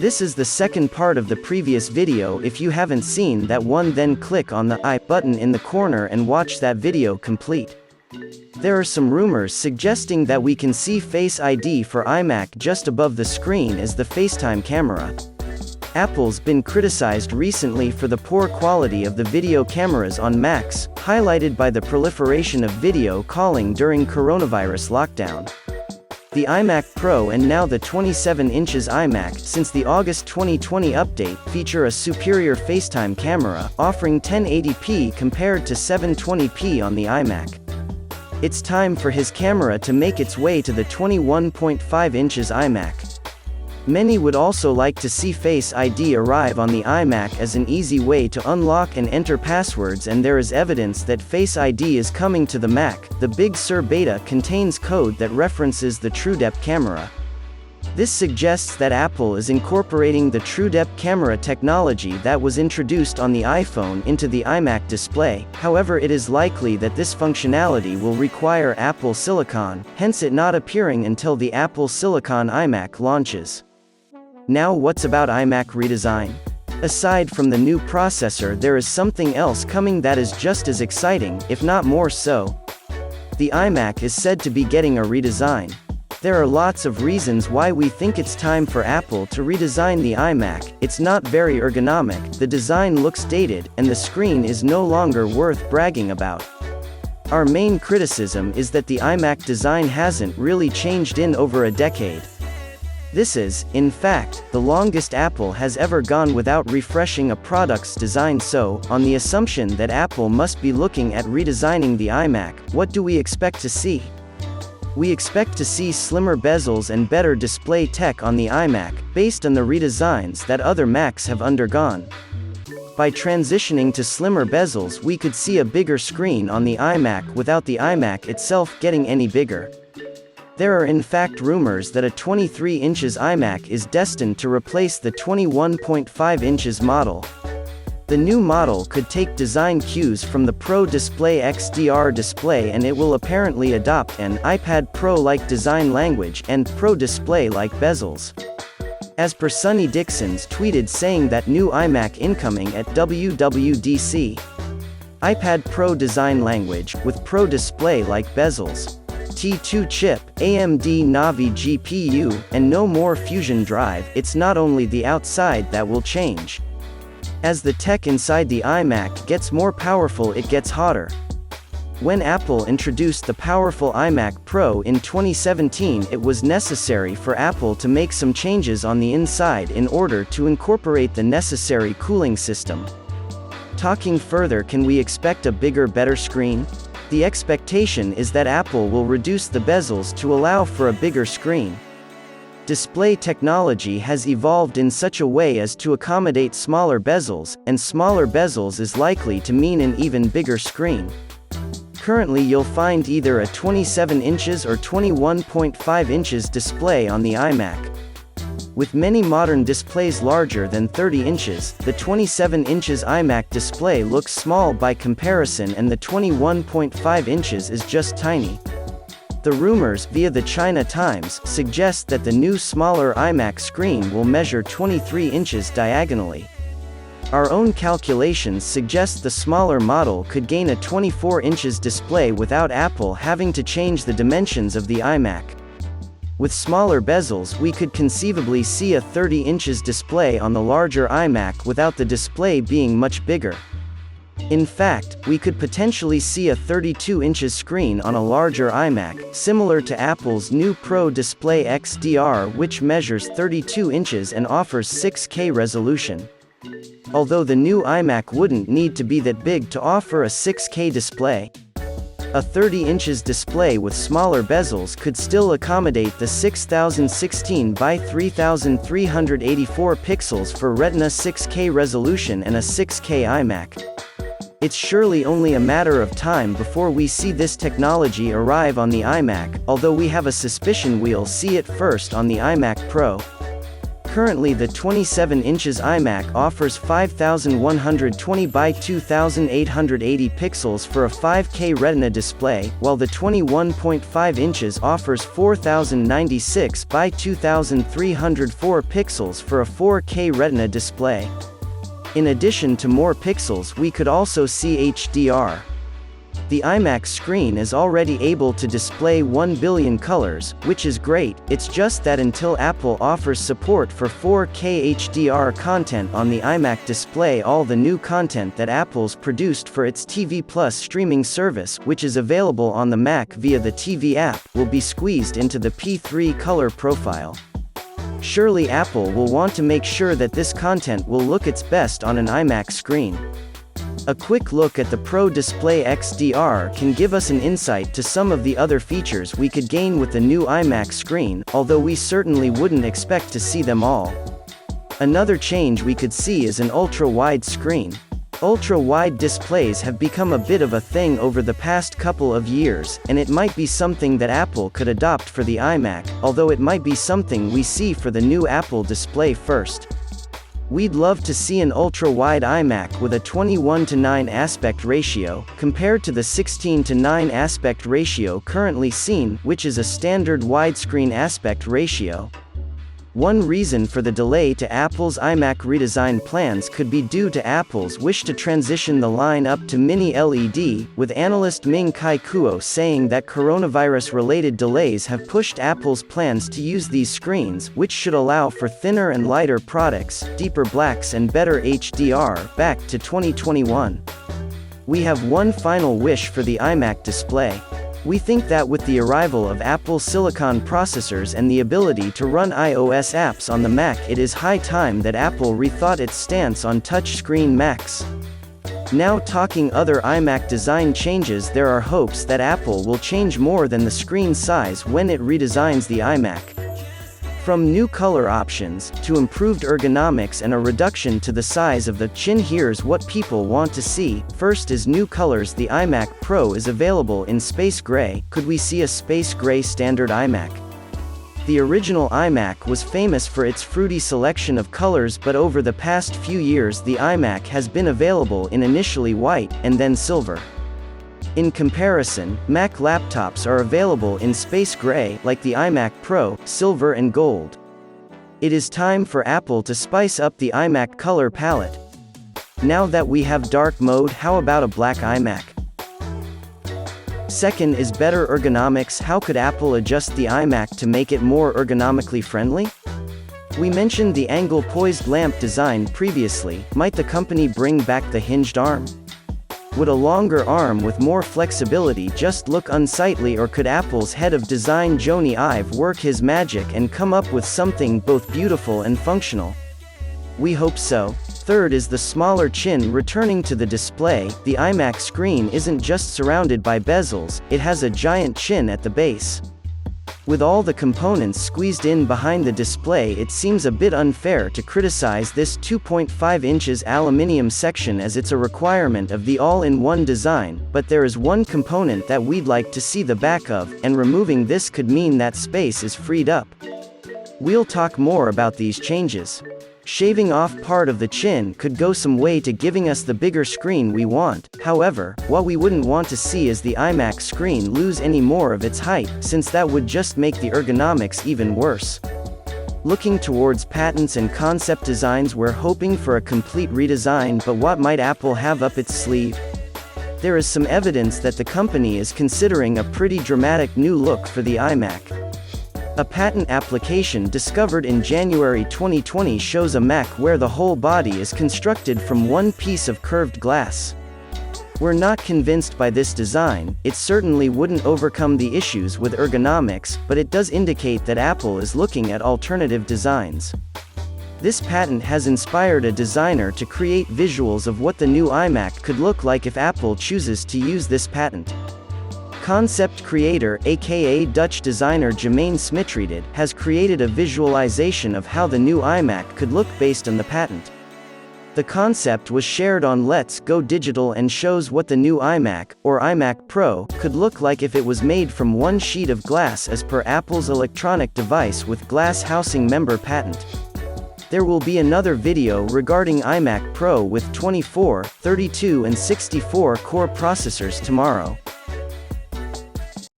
This is the second part of the previous video. If you haven't seen that one, then click on the I button in the corner and watch that video complete. There are some rumors suggesting that we can see Face ID for iMac just above the screen as the FaceTime camera. Apple's been criticized recently for the poor quality of the video cameras on Macs, highlighted by the proliferation of video calling during coronavirus lockdown. The iMac Pro and now the 27" iMac, since the August 2020 update, feature a superior FaceTime camera, offering 1080p compared to 720p on the iMac. It's time for his camera to make its way to the 21.5" iMac. Many would also like to see Face ID arrive on the iMac as an easy way to unlock and enter passwords, and there is evidence that Face ID is coming to the Mac. The Big Sur beta contains code that references the TrueDepth camera. This suggests that Apple is incorporating the TrueDepth camera technology that was introduced on the iPhone into the iMac display. However, it is likely that this functionality will require Apple Silicon, hence it not appearing until the Apple Silicon iMac launches. Now, what's about iMac redesign? Aside from the new processor, there is something else coming that is just as exciting, if not more so. The iMac is said to be getting a redesign. There are lots of reasons why we think it's time for Apple to redesign the iMac. It's not very ergonomic, the design looks dated, and the screen is no longer worth bragging about. Our main criticism is that the iMac design hasn't really changed in over a decade. This is, in fact, the longest Apple has ever gone without refreshing a product's design. So, on the assumption that Apple must be looking at redesigning the iMac, what do we expect to see? We expect to see slimmer bezels and better display tech on the iMac, based on the redesigns that other Macs have undergone. By transitioning to slimmer bezels, we could see a bigger screen on the iMac without the iMac itself getting any bigger. There are in fact rumors that a 23" iMac is destined to replace the 21.5" model. The new model could take design cues from the Pro Display XDR display, and it will apparently adopt an iPad Pro-like design language and Pro Display-like bezels. As per Sonny Dixon's tweeted saying that new iMac incoming at WWDC. iPad Pro design language, with Pro Display-like bezels. T2 chip, AMD Navi GPU, and no more Fusion drive. It's not only the outside that will change. As the tech inside the iMac gets more powerful, it gets hotter. When Apple introduced the powerful iMac Pro in 2017, it was necessary for Apple to make some changes on the inside in order to incorporate the necessary cooling system. Talking further, can we expect a bigger, better screen? The expectation is that Apple will reduce the bezels to allow for a bigger screen. Display technology has evolved in such a way as to accommodate smaller bezels, and smaller bezels is likely to mean an even bigger screen. Currently you'll find either a 27" or 21.5" display on the iMac. With many modern displays larger than 30 inches, the 27" iMac display looks small by comparison, and the 21.5" is just tiny. The rumors, via the China Times, suggest that the new smaller iMac screen will measure 23 inches diagonally. Our own calculations suggest the smaller model could gain a 24" display without Apple having to change the dimensions of the iMac. With smaller bezels, we could conceivably see a 30" display on the larger iMac without the display being much bigger. In fact, we could potentially see a 32" screen on a larger iMac, similar to Apple's new Pro Display XDR, which measures 32 inches and offers 6K resolution. Although the new iMac wouldn't need to be that big to offer a 6K display. A 30" display with smaller bezels could still accommodate the 6016 by 3384 pixels for Retina 6K resolution and a 6K iMac. It's surely only a matter of time before we see this technology arrive on the iMac, although we have a suspicion we'll see it first on the iMac Pro. Currently the 27 inches iMac offers 5120 by 2880 pixels for a 5K Retina display, while the 21.5 inches offers 4096 by 2304 pixels for a 4K Retina display. In addition to more pixels, we could also see HDR. The iMac screen is already able to display 1 billion colors, which is great. It's just that until Apple offers support for 4K HDR content on the iMac display, all the new content that Apple's produced for its TV Plus streaming service, which is available on the Mac via the TV app, will be squeezed into the P3 color profile. Surely Apple will want to make sure that this content will look its best on an iMac screen. A quick look at the Pro Display XDR can give us an insight to some of the other features we could gain with the new iMac screen, although we certainly wouldn't expect to see them all. Another change we could see is an ultra-wide screen. Ultra-wide displays have become a bit of a thing over the past couple of years, and it might be something that Apple could adopt for the iMac, although it might be something we see for the new Apple display first. We'd love to see an ultra-wide iMac with a 21:9 aspect ratio, compared to the 16:9 aspect ratio currently seen, which is a standard widescreen aspect ratio. One reason for the delay to Apple's iMac redesign plans could be due to Apple's wish to transition the line up to Mini LED, with analyst Ming-Chi Kuo saying that coronavirus-related delays have pushed Apple's plans to use these screens, which should allow for thinner and lighter products, deeper blacks and better HDR, back to 2021. We have one final wish for the iMac display. We think that with the arrival of Apple Silicon processors and the ability to run iOS apps on the Mac, it is high time that Apple rethought its stance on touchscreen Macs. Now talking other iMac design changes, there are hopes that Apple will change more than the screen size when it redesigns the iMac. From new color options, to improved ergonomics and a reduction to the size of the chin, here's what people want to see. First is new colors. The iMac Pro is available in space gray. Could we see a space gray standard iMac? The original iMac was famous for its fruity selection of colors, but over the past few years the iMac has been available in initially white, and then silver. In comparison, Mac laptops are available in space gray, like the iMac Pro, silver and gold. It is time for Apple to spice up the iMac color palette. Now that we have dark mode, how about a black iMac? Second is better ergonomics. How could Apple adjust the iMac to make it more ergonomically friendly? We mentioned the angle-poised lamp design previously. Might the company bring back the hinged arm? Would a longer arm with more flexibility just look unsightly, or could Apple's head of design Jony Ive work his magic and come up with something both beautiful and functional? We hope so. Third is the smaller chin returning to the display. The iMac screen isn't just surrounded by bezels, it has a giant chin at the base. With all the components squeezed in behind the display, it seems a bit unfair to criticize this 2.5 inches aluminium section as it's a requirement of the all-in-one design, but there is one component that we'd like to see the back of, and removing this could mean that space is freed up. We'll talk more about these changes. Shaving off part of the chin could go some way to giving us the bigger screen we want. However, what we wouldn't want to see is the iMac screen lose any more of its height, since that would just make the ergonomics even worse. Looking towards patents and concept designs, we're hoping for a complete redesign, but what might Apple have up its sleeve? There is some evidence that the company is considering a pretty dramatic new look for the iMac. A patent application discovered in January 2020 shows a Mac where the whole body is constructed from one piece of curved glass. We're not convinced by this design. It certainly wouldn't overcome the issues with ergonomics, but it does indicate that Apple is looking at alternative designs. This patent has inspired a designer to create visuals of what the new iMac could look like if Apple chooses to use this patent. Concept creator, aka Dutch designer Jermaine Smitreeded, has created a visualization of how the new iMac could look based on the patent. The concept was shared on Let's Go Digital and shows what the new iMac, or iMac Pro, could look like if it was made from one sheet of glass as per Apple's electronic device with glass housing member patent. There will be another video regarding iMac Pro with 24, 32 and 64 core processors tomorrow.